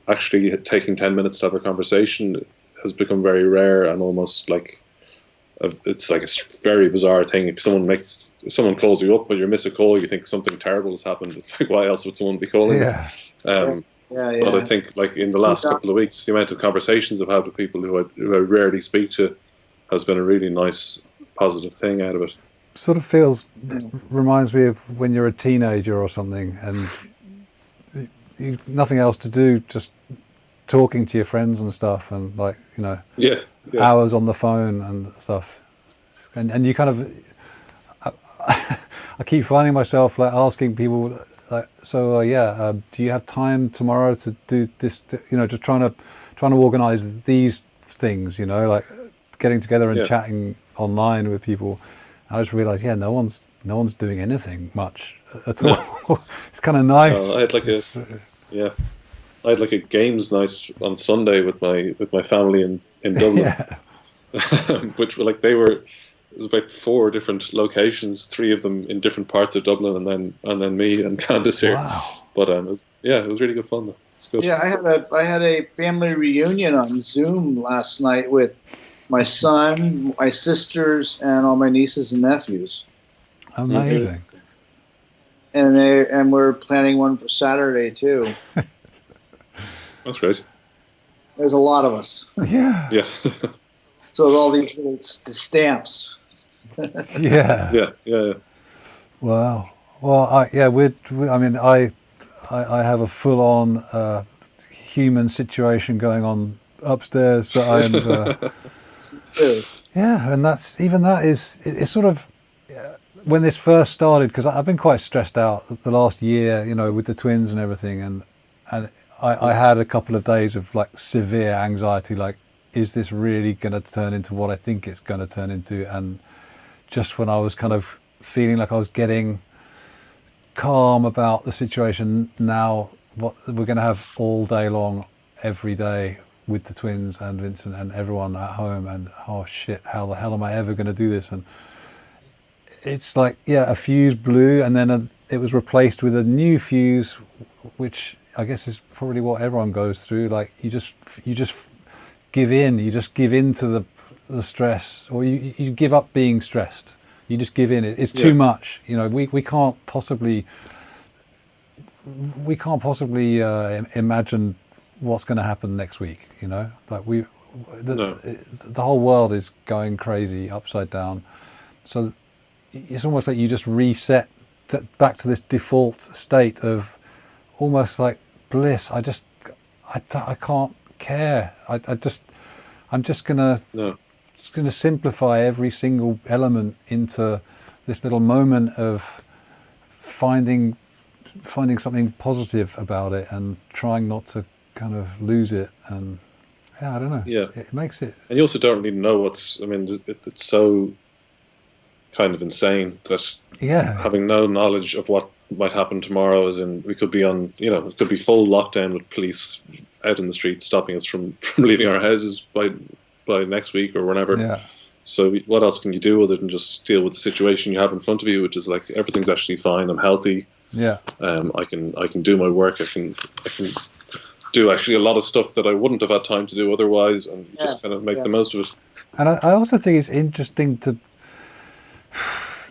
actually taking 10 minutes to have a conversation has become very rare, and almost like it's like a very bizarre thing. If someone calls you up but you miss a call, you think something terrible has happened. It's like, why else would someone be calling you? But I think, like, in the last couple of weeks, the amount of conversations I've had with people who I rarely speak to has been a really nice, positive thing out of it. Sort of reminds me of when you're a teenager or something, and you've nothing else to do, just talking to your friends and stuff, and hours on the phone and stuff, and you kind of I keep finding myself like asking people like, do you have time tomorrow to do this, just trying to organize these things, like getting together and chatting online with people. I just realized, no one's doing anything much at all. It's kind of nice. I had like a games night on Sunday with my family in Dublin, which were like, it was about 4 different locations, 3 of them in different parts of Dublin, and then me and Candace here. Wow. But it was really good fun though. It's good. Yeah, I had a family reunion on Zoom last night with my son, my sisters, and all my nieces and nephews. Amazing. And we're planning one for Saturday too. That's great. There's a lot of us. Yeah. Yeah. So all these little stamps. Yeah. Yeah. Wow. Well, I mean, I have a full-on human situation going on upstairs that I am. And it's sort of when this first started, because I've been quite stressed out the last year, with the twins and everything, and I had a couple of days of like severe anxiety, like, is this really going to turn into what I think it's going to turn into? And just when I was kind of feeling like I was getting calm about the situation, now what we're going to have all day long, every day, with the twins and Vincent and everyone at home, and oh shit, how the hell am I ever going to do this? And it's like, a fuse blew, and then it was replaced with a new fuse, which I guess is probably what everyone goes through. Like, you just give in. You just give in to the stress, or you give up being stressed. You just give in. It's too much. We can't possibly imagine what's going to happen next week. Like the whole world is going crazy, upside down. So it's almost like you just reset back to this default state of almost like bliss. I can't care. I'm just gonna simplify every single element into this little moment of finding something positive about it and trying not to kind of lose it. And I don't know. Yeah, it makes it. And you also don't really know it's so kind of insane that having no knowledge of what might happen tomorrow, as in we could be on, it could be full lockdown with police out in the street stopping us from leaving our houses by next week or whenever. Yeah. So what else can you do other than just deal with the situation you have in front of you, which is like, everything's actually fine. I'm healthy. Yeah. I can do my work. I can do actually a lot of stuff that I wouldn't have had time to do otherwise, and just kind of make the most of it. And I also think it's interesting to.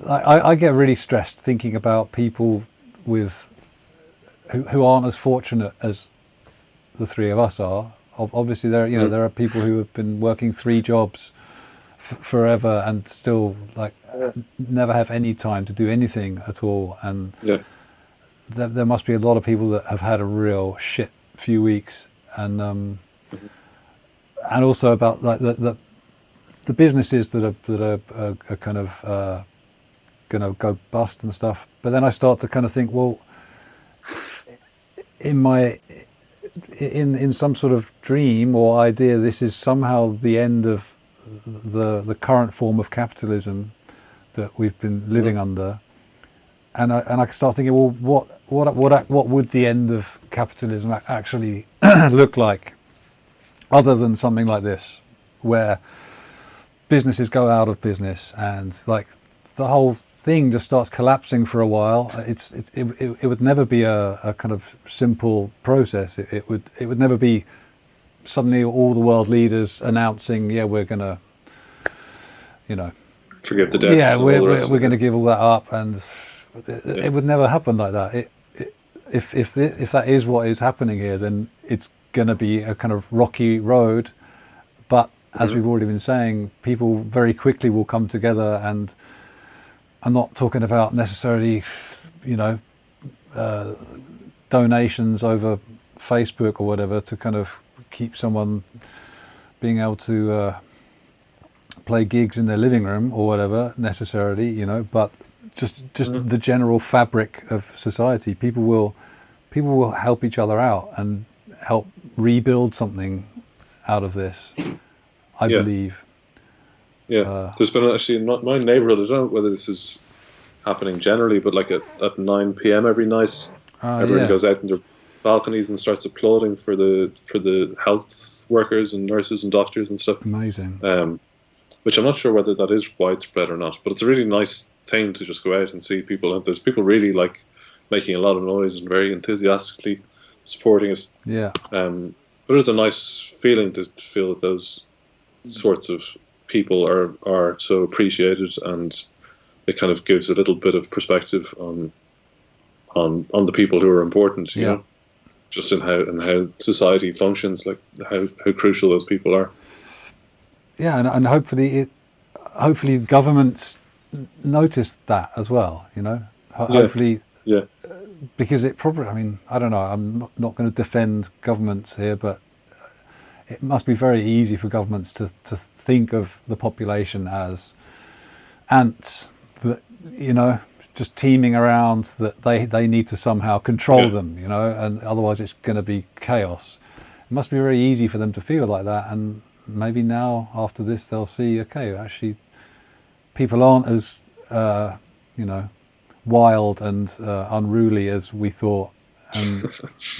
I get really stressed thinking about people who aren't as fortunate as the three of us are. Obviously, there are people who have been working 3 jobs forever and still never have any time to do anything at all. And there must be a lot of people that have had a real shit few weeks, and also about like the businesses that are kind of going to go bust and stuff. But then I start to kind of think, well, in some sort of dream or idea, this is somehow the end of the current form of capitalism that we've been living under. And I start thinking, well, what would the end of capitalism actually look like, other than something like this, where businesses go out of business and like the whole thing just starts collapsing for a while. It would never be a kind of simple process. It would never be suddenly all the world leaders announcing, we're gonna, forgive the debts. Yeah, we're going to give all that up, and it would never happen like that. If that is what is happening here, then it's going to be a kind of rocky road. But as we've already been saying, people very quickly will come together, and I'm not talking about necessarily, donations over Facebook or whatever to kind of keep someone being able to play gigs in their living room or whatever necessarily, but just the general fabric of society. People will help each other out and help rebuild something out of this, I believe. Yeah, there's been actually in my neighbourhood, I don't know whether this is happening generally, but like at 9 p.m. every night, everyone goes out in their balconies and starts applauding for the health workers and nurses and doctors and stuff. Amazing. Which I'm not sure whether that is widespread or not, but it's a really nice thing to just go out and see people. And there's people really like making a lot of noise and very enthusiastically supporting it. Yeah. But it's a nice feeling to feel that those sorts of people are so appreciated, and it kind of gives a little bit of perspective on the people who are important, you know, just in how society functions, like how crucial those people are. and hopefully governments noticed that as well. Hopefully, because it probably. I mean, I don't know. I'm not going to defend governments here, but it must be very easy for governments to think of the population as ants that just teeming around, that they need to somehow control them, and otherwise it's going to be chaos. It must be very easy for them to feel like that, and maybe now after this they'll see, okay, actually people aren't as wild and unruly as we thought, and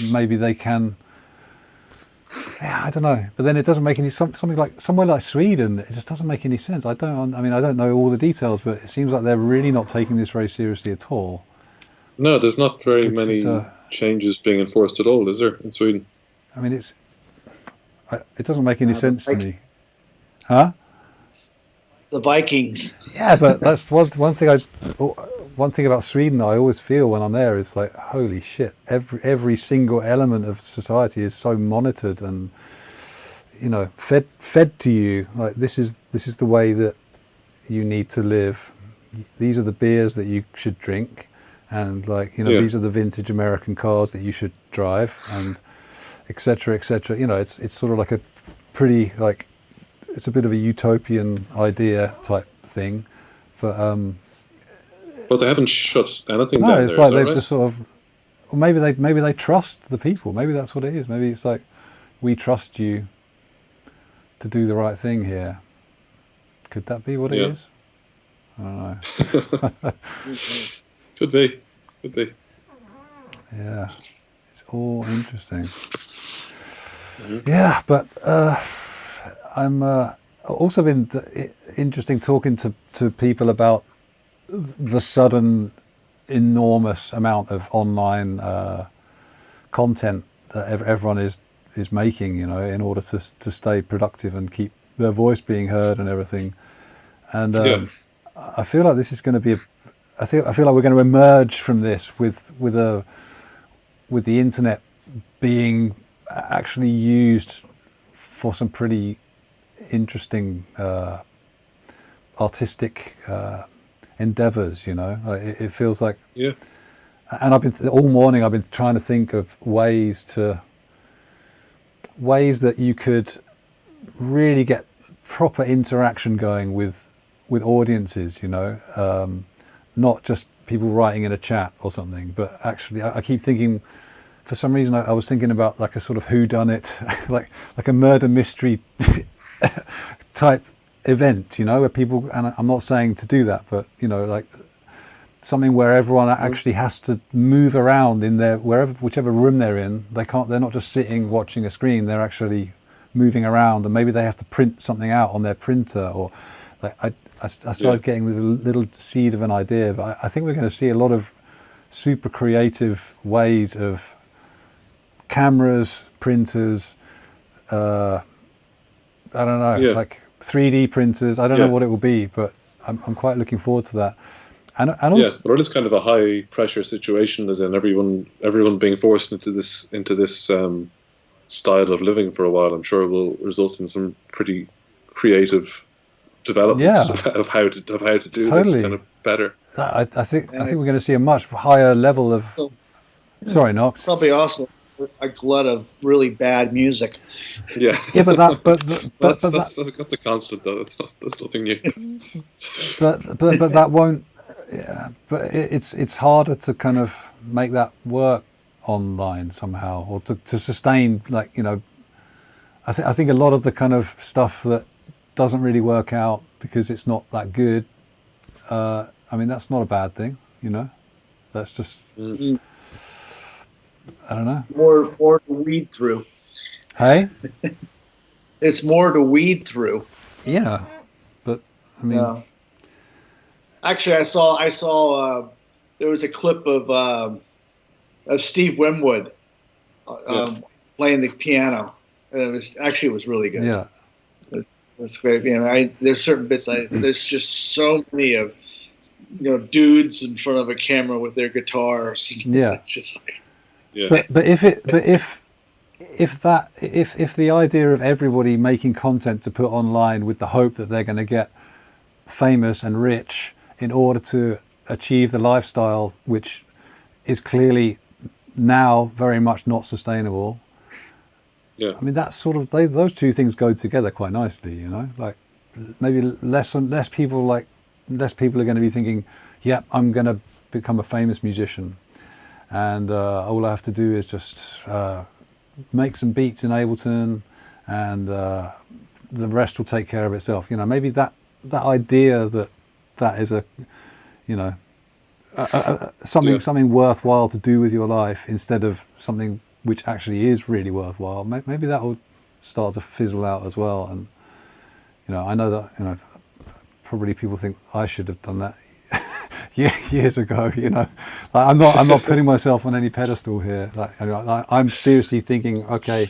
maybe they can. I don't know, but then it doesn't make any something like somewhere like Sweden. It just doesn't make any sense. I don't know all the details, but it seems like they're really not taking this very seriously at all. No, there's not very many changes being enforced at all, is there, in Sweden? I mean, it doesn't make any sense to me. Huh? The Vikings. Yeah, but that's one thing about Sweden that I always feel when I'm there is like, holy shit, every single element of society is so monitored and fed to you, like this is the way that you need to live. These are the beers that you should drink, and these are the vintage American cars that you should drive, and etc. etc. It's sort of like a pretty, like, it's a bit of a utopian idea type thing, but they haven't shut anything no, down. It's there, like they've right? just sort of, or maybe they trust the people. Maybe that's what it is. Maybe it's like, we trust you to do the right thing here. Could that be what it is? I don't know. Could be. Yeah, it's all interesting. Yeah, but I'm also been interesting talking to people about the sudden enormous amount of online content that everyone is making, in order to stay productive and keep their voice being heard and everything. And I feel like this is going to be I feel like we're going to emerge from this with the internet being actually used for some pretty interesting artistic endeavors. It feels like, and all morning I've been trying to think of ways that you could really get proper interaction going with audiences, not just people writing in a chat or something, but actually I keep thinking, for some reason I was thinking about like a sort of whodunit, like a murder mystery type event, where people, and I'm not saying to do that, but like something where everyone actually has to move around in whichever room they're in. They're not just sitting watching a screen, they're actually moving around, and maybe they have to print something out on their printer, or like I started getting the little seed of an idea, but I think we're going to see a lot of super creative ways of cameras, printers, I don't know, like 3D printers. I don't know what it will be, but I'm quite looking forward to that. And also, but it is kind of a high pressure situation, as in everyone being forced into this style of living for a while. I'm sure it will result in some pretty creative developments of how to do this kind of better. I think we're going to see a much higher level of. Sorry, Knox. Probably also a glut of really bad music. Yeah, but that's a constant though. That's nothing new. but that won't. Yeah, but it's harder to kind of make that work online somehow, or to sustain, like, I think a lot of the kind of stuff that doesn't really work out because it's not that good. I mean, that's not a bad thing, That's just I don't know. More to weed through. Hey, it's more to weed through. Yeah, but I mean, actually, I saw there was a clip of Steve Winwood playing the piano, and it was really good. Yeah. That's great. There's certain bits. There's just so many of, dudes in front of a camera with their guitars. Yeah. Just like, But if if the idea of everybody making content to put online with the hope that they're going to get famous and rich in order to achieve the lifestyle, which is clearly now very much not sustainable. Yeah. I mean, that's sort of, those two things go together quite nicely, you know. Like maybe less people are going to be thinking, "Yep, I'm going to become a famous musician, and all I have to do is just make some beats in Ableton, and the rest will take care of itself." You know, maybe that idea that is a, you know, something worthwhile to do with your life instead of something which actually is really worthwhile. Maybe that will start to fizzle out as well. And you know, I know that, you know, probably people think I should have done that years ago. You know, like, I'm not putting myself on any pedestal here. Like, I'm seriously thinking, okay.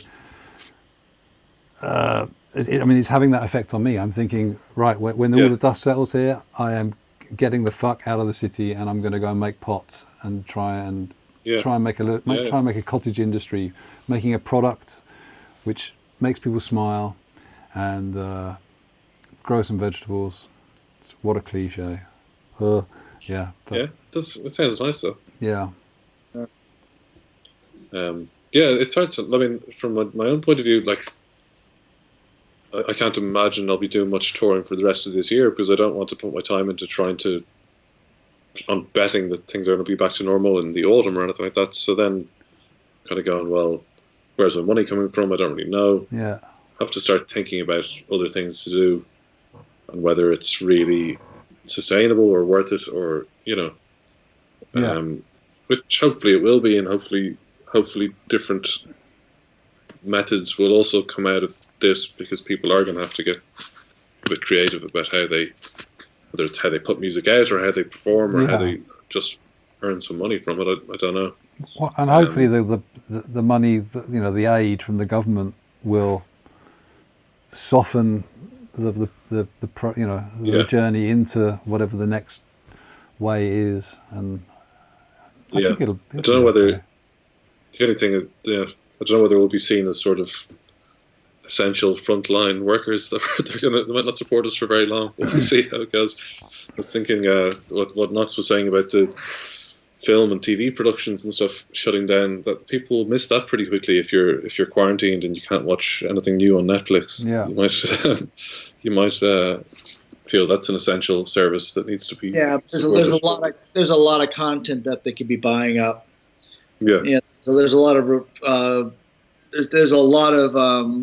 I mean, it's having that effect on me. I'm thinking, right, when all the dust settles here, I am getting the fuck out of the city, and I'm going to go and make pots and try and make a cottage industry, making a product which makes people smile, and grow some vegetables. What a cliche. Yeah. But, it sounds nice though. Yeah. It's hard to. I mean, from my own point of view, like, I can't imagine I'll be doing much touring for the rest of this year, because I don't want to put my time into I'm betting that things are going to be back to normal in the autumn or anything like that. So then kind of going, well, where's my money coming from? I don't really know. Yeah. I have to start thinking about other things to do and whether it's really sustainable or worth it, or, you know, which hopefully it will be, and hopefully different methods will also come out of this, because people are going to have to get a bit creative about whether it's how they put music out or how they perform or how they just earn some money from it. I don't know. Well, and hopefully the money, you know, the aid from the government will soften the journey into whatever the next way is, and I think it'll I don't know whether the only thing is, I don't know whether we'll be seen as sort of essential frontline workers that they might not support us for very long. We'll see how it goes. I was thinking what Knox was saying about the film and TV productions and stuff shutting down, that people miss that pretty quickly if you're quarantined and you can't watch anything new on Netflix. Yeah. You might feel that's an essential service that needs to be there's a lot of content that they could be buying up. Yeah. So there's a lot of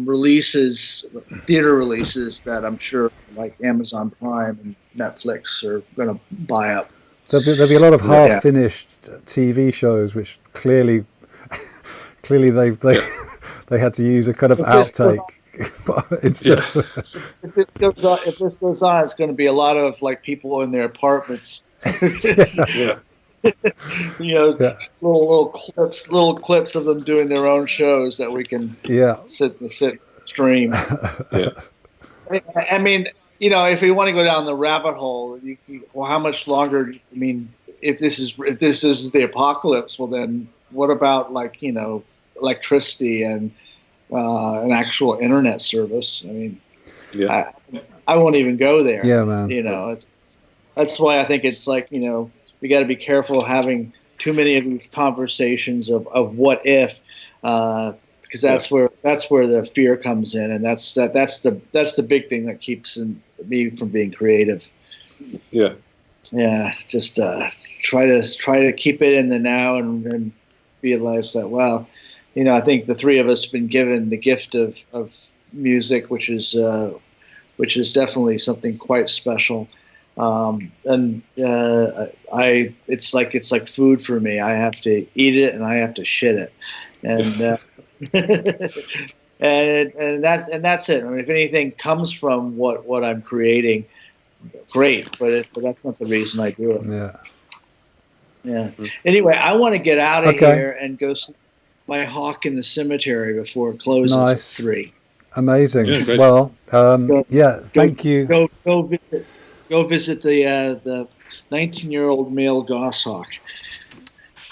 releases, theater releases, that I'm sure like Amazon Prime and Netflix are going to buy up. There'll be a lot of half-finished TV shows, which clearly they had to use a kind of outtake. If this goes on, it's going to be a lot of like people in their apartments. Little clips of them doing their own shows that we can sit stream. I mean, you know, if we want to go down the rabbit hole, how much longer? I mean, if this is the apocalypse, well then what about, like, you know, electricity and an actual internet service? I mean, I won't even go there. Yeah, man. You know, that's why I think it's like, you know, we got to be careful having too many of these conversations of what if, because that's where the fear comes in, and that's the big thing that keeps me from being creative. Yeah. Just try to keep it in the now and realize that, well, you know, I think the three of us have been given the gift of music, which is definitely something quite special. It's like food for me. I have to eat it and I have to shit it, and and that's it. I mean, if anything comes from what I'm creating, great. But that's not the reason I do it. Yeah. Anyway, I want to get out of here and go see my hawk in the cemetery before it closes at 3. Amazing. Yeah, well, thank you. Go visit the 19-year-old male goshawk.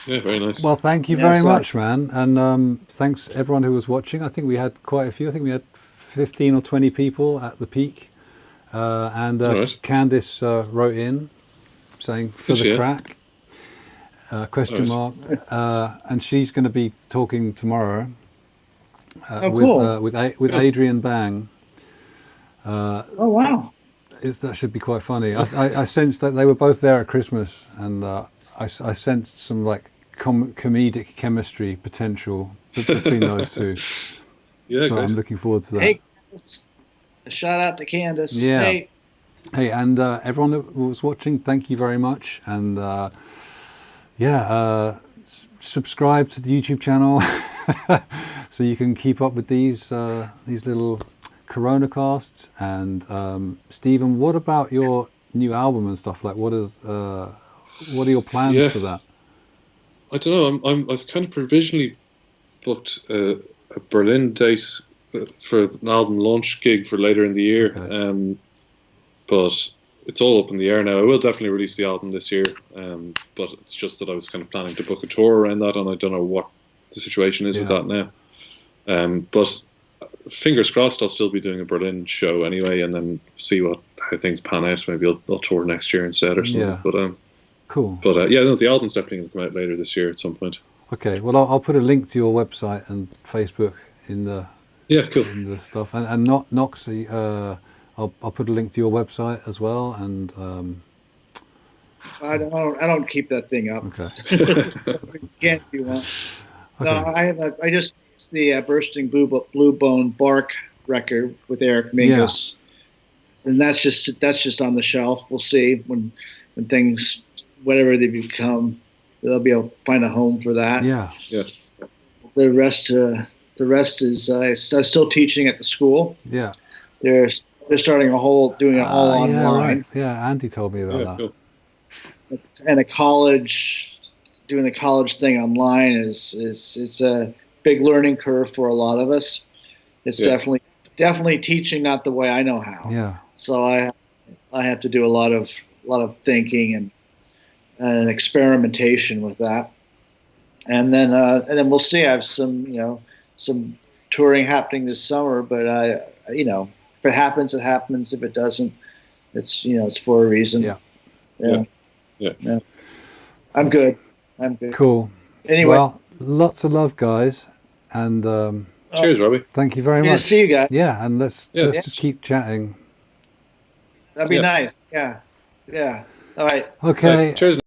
Yeah, very nice. Well, thank you very much, man. And thanks everyone who was watching. I think we had quite a few. I think we had 15 or 20 people at the peak. And Candice wrote in saying, for the crack, question mark. And she's going to be talking tomorrow with Adrian Bang. Oh, wow. That should be quite funny. I sensed that they were both there at Christmas, and I sensed some like comedic chemistry potential between those two. Yeah, so I'm looking forward to that. Hey, a shout out to Candice. Yeah. Hey, and everyone that was watching, thank you very much. And subscribe to the YouTube channel so you can keep up with these little Coronacasts. And Stephen, what about your new album and stuff? Like, what are your plans for that? I don't know. I've kind of provisionally booked a Berlin date for an album launch gig for later in the year. Okay. But it's all up in the air now. I will definitely release the album this year. But it's just that I was kind of planning to book a tour around that, and I don't know what the situation is with that now. But fingers crossed, I'll still be doing a Berlin show anyway, and then see how things pan out. Maybe I'll tour next year instead or something. Yeah. But cool. But the album's definitely going to come out later this year at some point. Okay. Well, I'll put a link to your website and Facebook in the in the stuff, and not Knox. I'll put a link to your website as well, and I don't keep that thing up. Okay. Can't if you want. Okay. No, I just the Bursting Blue Bone Bark record with Eric Mingus, and that's just on the shelf. We'll see when things, whatever they become, they'll be able to find a home for that. Yeah. The rest is I'm still teaching at the school. Yeah. They're starting doing it all online. Right. Yeah, Andy told me about that. Cool. And doing the college thing online it's a big learning curve for a lot of us. It's definitely teaching not the way I know how. Yeah. So I have to do a lot of thinking and experimentation with that. And then we'll see. I have some touring happening this summer, but if it happens, it happens. If it doesn't, it's for a reason. Yeah. I'm good. Cool. Anyway, well, lots of love, guys, and cheers, Robbie. Thank you very much. Good to see you guys. Yeah, and let's just keep chatting. That'd be nice. Yeah. All right. Okay. Cheers.